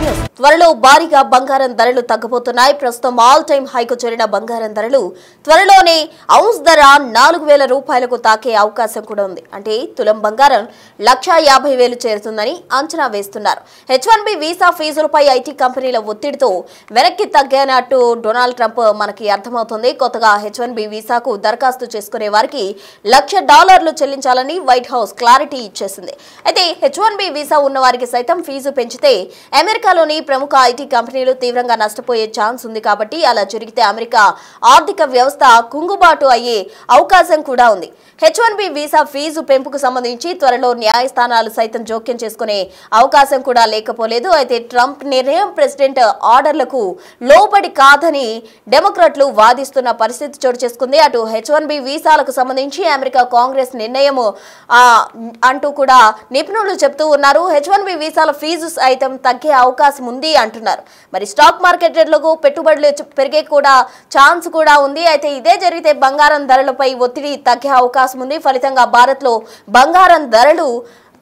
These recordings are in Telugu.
Good news. త్వరలో భారీగా బంగారం ధరలు తగ్గబోతున్నాయి. ప్రస్తుతం ఆల్ టైమ్ హైకు చేరిన బంగారం ధరలు త్వరలోనే ఔన్స్ ధర 4,000 రూపాయలకు తాకే అవకాశం కూడా ఉంది. అంటే తులం బంగారం 1,50,000 చేరుతుందని అంచనా వేస్తున్నారు. H1B వీసా ఫీజులపై ఐటీ కంపెనీల ఒత్తిడితో వెనక్కి తగ్గినట్టు డొనాల్డ్ ట్రంప్ మనకి అర్థమవుతుంది. కొత్తగా H1B వీసాకు దరఖాస్తు చేసుకునే వారికి $1,00,000 చెల్లించాలని వైట్ హౌస్ క్లారిటీ ఇచ్చేసింది. అయితే H1B వీసా ఉన్న వారికి సైతం ఫీజు పెంచితే అమెరికాలోని ప్రముఖ ఐటీ కంపెనీలు తీవ్రంగా నష్టపోయే ఛాన్స్ ఉంది. కాబట్టి అలా జరిగితే అమెరికా ఆర్థిక వ్యవస్థ కుంగుబాటు అయ్యే అవకాశం కూడా ఉంది. H1B వీసా ఫీజు పెంపుకు సంబంధించి త్వరలో న్యాయస్థానాలు సైతం జోక్యం చేసుకునే అవకాశం కూడా లేకపోలేదు. అయితే ట్రంప్ నిర్ణయం ప్రెసిడెంట్ ఆర్డర్లకు లోబడి కాదని డెమోక్రాట్లు వాదిస్తున్న పరిస్థితి చోటు చేసుకుంది. అటు H1B వీసాలకు సంబంధించి అమెరికా కాంగ్రెస్ నిర్ణయం అంటూ కూడా నిపుణులు చెప్తూ ఉన్నారు. H1B వీసాల ఫీజు సైతం తగ్గే అవకాశం ఉంది అంటున్నారు. మరి స్టాక్ మార్కెట్లకు పెట్టుబడులు పెరిగే కూడా ఛాన్స్ కూడా ఉంది. అయితే ఇదే జరిగితే బంగారం ధరలపై ఒత్తిడి తగ్గే అవకాశం ఉంది. ఫలితంగా భారత్లో బంగారం ధరలు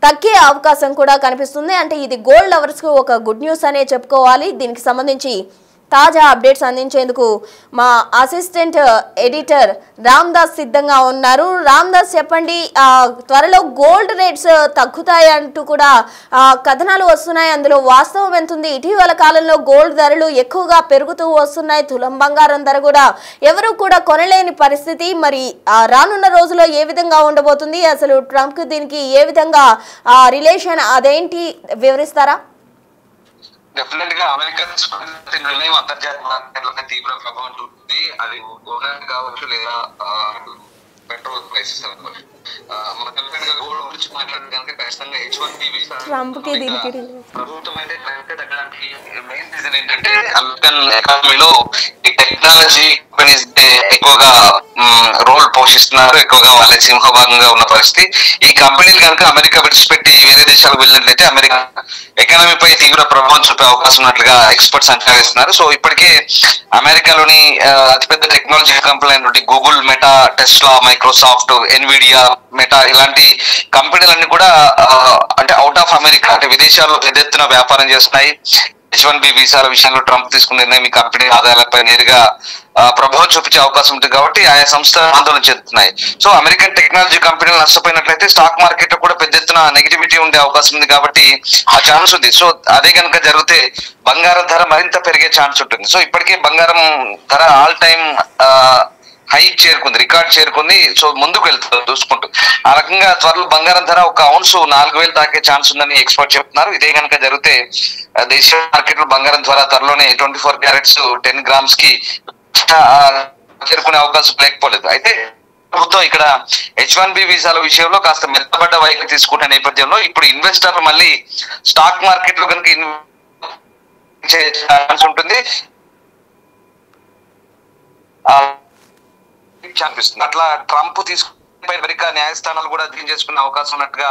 తగ్గే అవకాశం కూడా కనిపిస్తుంది. అంటే ఇది గోల్డ్ లవర్స్ కు ఒక గుడ్ న్యూస్ అనే చెప్పుకోవాలి. దీనికి సంబంధించి తాజా అప్డేట్స్ అందించేందుకు మా అసిస్టెంట్ ఎడిటర్ రామ్దాస్ సిద్ధంగా ఉన్నారు. రామ్దాస్, చెప్పండి, త్వరలో గోల్డ్ రేట్స్ తగ్గుతాయి అంటూ కూడా కథనాలు వస్తున్నాయి. అందులో వాస్తవం ఎంత ఉంది? ఇటీవల కాలంలో గోల్డ్ ధరలు ఎక్కువగా పెరుగుతూ వస్తున్నాయి. తులం బంగారం ధర కూడా ఎవరు కూడా కొనలేని పరిస్థితి. మరి రానున్న రోజుల్లో ఏ విధంగా ఉండబోతుంది? అసలు ట్రంప్ దీనికి ఏ విధంగా రిలేషన్ అదేంటి వివరిస్తారా? డెఫినెట్ గా అమెరికా నిర్ణయం అంతర్జాతీయ మార్కెట్లపై తీవ్ర ప్రభావం చూపుతుంది. అది గోల్డ్ కావచ్చు లేదా పెట్రోల్ ప్రైసెస్ అవ్వచ్చు. మన గోల్డ్ గురించి మాట్లాడితే కనుక ఖచ్చితంగా H1B వీసా ప్రభుత్వం అయితే తగ్గడానికి మెయిన్ రీజన్ ఏంటంటే అమెరికన్ ఎకానమీలో ఈ టెక్నాలజీ కంపెనీస్ ఎక్కువగా రోల్ పోషిస్తున్నారు. ఎక్కువగా వాళ్ళ సింహభాగంగా ఉన్న పరిస్థితి. ఈ కంపెనీలు కనుక అమెరికా విడిచిపెట్టి వేరే దేశాలకు వెళ్ళినట్లయితే అమెరికా ఎకానమీపై తీవ్ర ప్రభావం చూపే అవకాశం ఉన్నట్లుగా ఎక్స్పర్ట్స్ అంచనా వేస్తున్నారు. సో ఇప్పటికే అమెరికాలోని అతిపెద్ద టెక్నాలజీ కంపెనీలు అయినటువంటి Google, meta, Tesla, Microsoft, Nvidia, meta ఇలాంటి కంపెనీలన్నీ కూడా అంటే అవుట్ ఆఫ్ అమెరికా అంటే విదేశాల్లో పెద్ద ఎత్తున వ్యాపారం చేస్తున్నాయి. H1B వీసాల విషయంలో ట్రంప్ తీసుకున్న నిర్ణయం ఈ కంపెనీ ఆదాయాలపై నేరుగా ప్రభావం చూపించే అవకాశం ఉంటుంది. కాబట్టి ఆయా సంస్థలు ఆందోళన చెందుతున్నాయి. సో అమెరికన్ టెక్నాలజీ కంపెనీలు నష్టపోయినట్లయితే స్టాక్ మార్కెట్ లో కూడా పెద్ద ఎత్తున నెగిటివిటీ ఉండే అవకాశం ఉంది. కాబట్టి ఆ ఛాన్స్ ఉంది. సో అదే కనుక జరిగితే బంగారం ధర మరింత పెరిగే ఛాన్స్ ఉంటుంది. సో ఇప్పటికే బంగారం ధర ఆల్ టైమ్ హైక్ చేరుకుంది, రికార్డ్ చేరుకుంది. సో ముందుకు వెళ్తుంది చూసుకుంటూ. ఆ రకంగా త్వరలో బంగారం ధర ఒక ఔన్స్ 4,000 తాకే ఛాన్స్ ఉందని ఎక్స్పర్ట్ చెప్తున్నారు. ఇదే కనుక జరిగితే దేశీయ మార్కెట్ లో బంగారం ధర త్వరలోనే 24 క్యారెట్స్ 10 గ్రామ్స్ కి చేరుకునే అవకాశం లేకపోలేదు. అయితే ప్రభుత్వం ఇక్కడ H1B వీసాల విషయంలో కాస్త మెత్తబడ్డ వైఖరి తీసుకుంటున్న నేపథ్యంలో ఇప్పుడు ఇన్వెస్టర్లు మళ్ళీ స్టాక్ మార్కెట్ లో కనుక ఛాన్స్ ఉంటుంది. అనిపిస్తుంది. అట్లా ట్రంప్ తీసుకుని అమెరికా న్యాయస్థానాలు కూడా అధ్యయనం చేసుకునే అవకాశం ఉన్నట్టుగా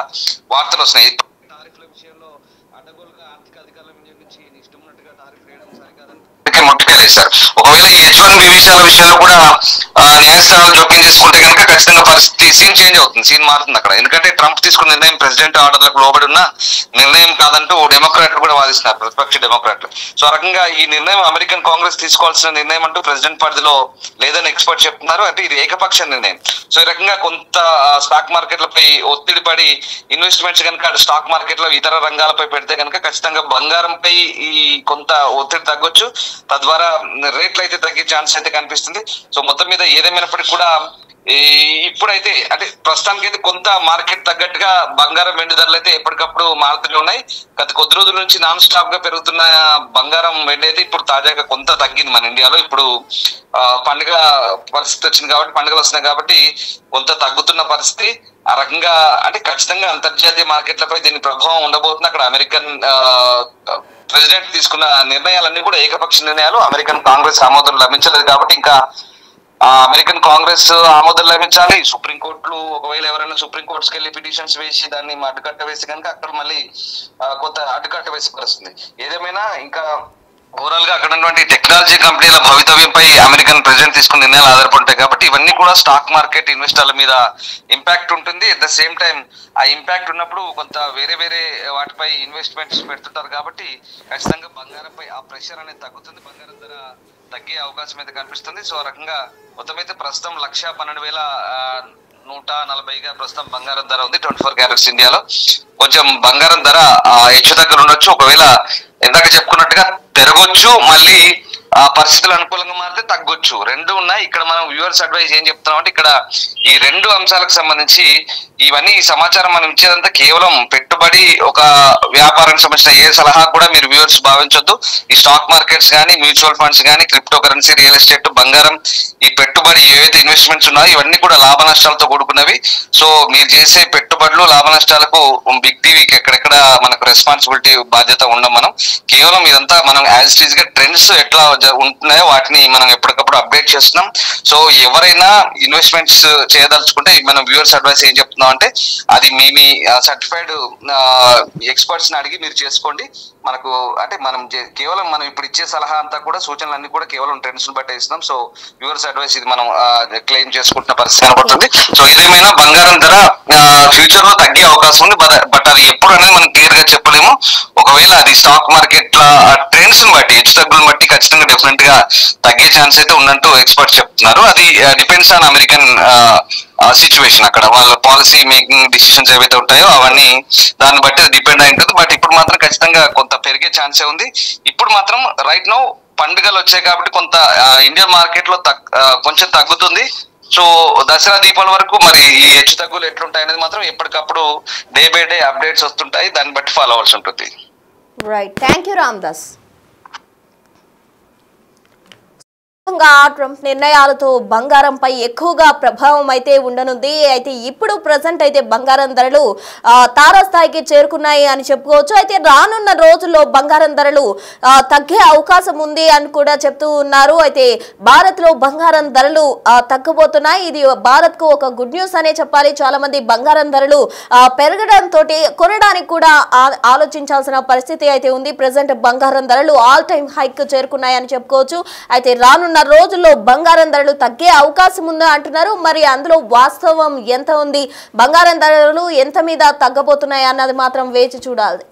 వార్తలు వస్తున్నాయి. టారిఫ్ల విషయంలో అడ్డగోలుగా ఆర్థిక అధికారుల వినియోగించి ఇష్టం ఉన్నట్టుగా టారిఫ్ వేయడం సరికాదని మొట్టకేసారు. ఒకవేళ ఈ H1B వీసాల విషయంలో కూడా న్యాయస్థానాలు జోక్యం చేసుకుంటే కనుక ఖచ్చితంగా పరిస్థితి సీన్ చేంజ్ అవుతుంది, సీన్ మారుతుంది అక్కడ. ఎందుకంటే ట్రంప్ తీసుకున్న నిర్ణయం ప్రెసిడెంట్ ఆర్డర్లకు లోబడి ఉన్న నిర్ణయం కాదంటూ డెమోక్రాట్లు కూడా వాదిస్తున్నారు, ప్రతిపక్ష డెమోక్రాట్లు. సో ఆ రకంగా ఈ నిర్ణయం అమెరికన్ కాంగ్రెస్ తీసుకోవాల్సిన నిర్ణయం అంటూ ప్రెసిడెంట్ పరిధిలో లేదని ఎక్స్పర్ట్ చెప్తున్నారు. అంటే ఇది ఏకపక్ష నిర్ణయం. సో ఈ రకంగా కొంత స్టాక్ మార్కెట్లపై ఒత్తిడి పడి ఇన్వెస్ట్మెంట్స్ కనుక స్టాక్ మార్కెట్ లో ఇతర రంగాలపై పెడితే కనుక ఖచ్చితంగా బంగారంపై ఈ కొంత ఒత్తిడి తగ్గొచ్చు. తద్వారా రేట్లు అయితే తగ్గే ఛాన్స్ అయితే కనిపిస్తుంది. సో మొత్తం మీద ఏదేమైనప్పటికీ కూడా ఇప్పుడైతే అంటే ప్రస్తుతానికి అయితే కొంత మార్కెట్ తగ్గట్టుగా బంగారం, వెండి ధరలు అయితే ఎప్పటికప్పుడు మారుతూనే ఉన్నాయి. గత కొద్ది రోజుల నుంచి నాన్ స్టాప్ గా పెరుగుతున్న బంగారం, వెండి అయితే ఇప్పుడు తాజాగా కొంత తగ్గింది మన ఇండియాలో. ఇప్పుడు పండుగ పరిస్థితి వచ్చింది కాబట్టి, పండుగలు వస్తున్నాయి కాబట్టి కొంత తగ్గుతున్న పరిస్థితి. ఆ రకంగా అంటే ఖచ్చితంగా అంతర్జాతీయ మార్కెట్లపై దీని ప్రభావం ఉండబోతుంది. అక్కడ అమెరికన్ ప్రెసిడెంట్ తీసుకున్న నిర్ణయాలన్నీ కూడా ఏకపక్ష నిర్ణయాలు. అమెరికన్ కాంగ్రెస్ ఆమోదం లభించలేదు కాబట్టి ఇంకా అమెరికన్ కాంగ్రెస్ ఆమోదం లభించాలి. సుప్రీంకోర్టులు ఒకవేళ ఎవరైనా సుప్రీంకోర్టుకి వెళ్ళి పిటిషన్స్ వేసి దాన్ని అడ్డుకట్ట వేసి కనుక అక్కడ మళ్ళీ కొంత అడ్డుకట్ట వేసి పరిస్థితుంది. ఏదేమైనా ఇంకా ఓవరాల్ గా అక్కడ ఉన్నటువంటి టెక్నాలజీ కంపెనీల భవితవ్యంపై అమెరికన్ ప్రెసిడెంట్ తీసుకున్న నిర్ణయాలు ఆధారపడతాయి కాబట్టి ఇవన్నీ కూడా స్టాక్ మార్కెట్ ఇన్వెస్టర్ల మీద ఇంపాక్ట్ ఉంటుంది. అట్ ద సేమ్ టైం ఆ ఇంపాక్ట్ ఉన్నప్పుడు కొంత వేరే వేరే వాటిపై ఇన్వెస్ట్మెంట్స్ పెడుతుంటారు కాబట్టి ఖచ్చితంగా బంగారంపై ఆ ప్రెషర్ అనేది తగ్గుతుంది, బంగారం ధర తగ్గే అవకాశం అయితే కనిపిస్తుంది. సో ఆ రకంగా మొత్తం అయితే ప్రస్తుతం 1,12,140గా ప్రస్తుతం బంగారం ధర ఉంది 24 క్యారెట్స్ ఇండియాలో. కొంచెం బంగారం ధర హెచ్చు తగ్గులు ఉండొచ్చు, ఒకవేళ ఇందాక చెప్పుకున్నట్టుగా పెరగొచ్చు, మళ్ళీ ఆ పరిస్థితులు అనుకూలంగా మారితే తగ్గొచ్చు, రెండు ఉన్నాయి. ఇక్కడ మనం వ్యూవర్స్ అడ్వైజ్ ఏం చెప్తున్నాం అంటే ఇక్కడ ఈ రెండు అంశాలకు సంబంధించి ఇవన్నీ ఈ సమాచారం మనం ఇచ్చేదంతా కేవలం పెట్టుబడి ఒక వ్యాపారానికి సంబంధించిన ఏ సలహా కూడా మీరు వ్యూవర్స్ భావించొద్దు. ఈ స్టాక్ మార్కెట్స్ కానీ, మ్యూచువల్ ఫండ్స్ కానీ, క్రిప్టో కరెన్సీ, రియల్ ఎస్టేట్, బంగారం, ఈ పెట్టుబడి ఏవైతే ఇన్వెస్ట్మెంట్స్ ఉన్నాయో ఇవన్నీ కూడా లాభ నష్టాలతో కూడుకున్నవి. సో మీరు చేసే పెట్టుబడులు లాభ నష్టాలకు బిగ్ టీవీకి ఎక్కడెక్కడ మనకు రెస్పాన్సిబిలిటీ బాధ్యత ఉండం. మనం కేవలం ఇదంతా మనం యాజ్ ఇట్ ఈజ్ గా ట్రెండ్స్ ఎట్లా ఉంటున్నాయో వాటిని మనం ఎప్పటికప్పుడు అప్డేట్ చేస్తున్నాం. సో ఎవరైనా ఇన్వెస్ట్మెంట్స్ చేయదలుచుకుంటే మనం వ్యూవర్స్ అడ్వైస్ ఏం చెప్తున్నాం అంటే అది మీ సర్టిఫైడ్ ఎక్స్పర్ట్స్ ని అడిగి మీరు చేసుకోండి. మనకు అంటే మనం కేవలం మనం ఇప్పుడు ఇచ్చే సలహా అంతా కూడా సూచనలు అన్ని కూడా కేవలం ట్రెండ్స్ బట్టే ఇస్తున్నాం. సో వ్యూవర్స్ అడ్వైస్ ఇది మనం క్లెయిమ్ చేసుకుంటున్న పరిస్థితి కనబడుతుంది. సో ఏదేమైనా బంగారం ధర ఫ్యూచర్ లో తగ్గే అవకాశం ఉంది, బట్ అది ఎప్పుడు అనేది మనం క్లియర్ గా చెప్పలేము. ఒకవేళ అది స్టాక్ మార్కెట్ ట్రెండ్స్ బట్టి హెచ్చు తగ్గులను బట్టి ఖచ్చితంగా డెఫినెట్ గా తగ్గే ఛాన్స్ అయితే ఉన్నట్టు ఎక్స్పర్ట్స్ చెప్తున్నారు. అది డిపెండ్స్ ఆన్ అమెరికన్ సిచ్యువేషన్, అక్కడ వాళ్ళ పాలసీ మేకింగ్ డిసిషన్స్ ఏవైతే ఉంటాయో అవన్నీ దాన్ని బట్టి డిపెండ్ అయి ఉంటుంది. బట్ ఇప్పుడు మాత్రం ఖచ్చితంగా కొంత పెరిగే ఛాన్సే ఉంది. ఇప్పుడు మాత్రం రైట్ నౌ పండుగలు వచ్చాయి కాబట్టి కొంత ఇండియన్ మార్కెట్ లో కొంచెం తగ్గుతుంది. సో దసరా దీపావళి వరకు మరి ఈ హెచ్చు తగ్గులు ఎట్లుంటాయి అనేది మాత్రం ఎప్పటికప్పుడు డే బై డే అప్డేట్స్ వస్తుంటాయి, దాన్ని బట్టి ఫాలో అవ్వాల్సి ఉంటుంది. Right, thank you Ramdas. Trump నిర్ణయాలతో బంగారంపై ఎక్కువగా ప్రభావం అయితే ఉండనుంది. అయితే ఇప్పుడు ప్రజెంట్ అయితే బంగారం ధరలు తారాస్థాయికి చేరుకున్నాయి అని చెప్పుకోవచ్చు. అయితే రానున్న రోజుల్లో బంగారం ధరలు తగ్గే అవకాశం ఉంది అని కూడా చెప్తూ ఉన్నారు. అయితే భారత్ లో బంగారం ధరలు తగ్గబోతున్నాయి. ఇది భారత్ కు ఒక గుడ్ న్యూస్ అనే చెప్పాలి. చాలా మంది బంగారం ధరలు పెరగడంతో కొనడానికి కూడా ఆలోచించాల్సిన పరిస్థితి అయితే ఉంది. ప్రజెంట్ బంగారం ధరలు ఆల్ టైమ్ హైక్ చేరుకున్నాయని చెప్పుకోవచ్చు. అయితే రానున్న రోజుల్లో బంగారం ధరలు తగ్గే అవకాశం ఉందా అంటున్నారు. మరి అందులో వాస్తవం ఎంత ఉంది, బంగారం ధరలు ఎంత మీద తగ్గబోతున్నాయి అన్నది మాత్రం వేచి చూడాలి.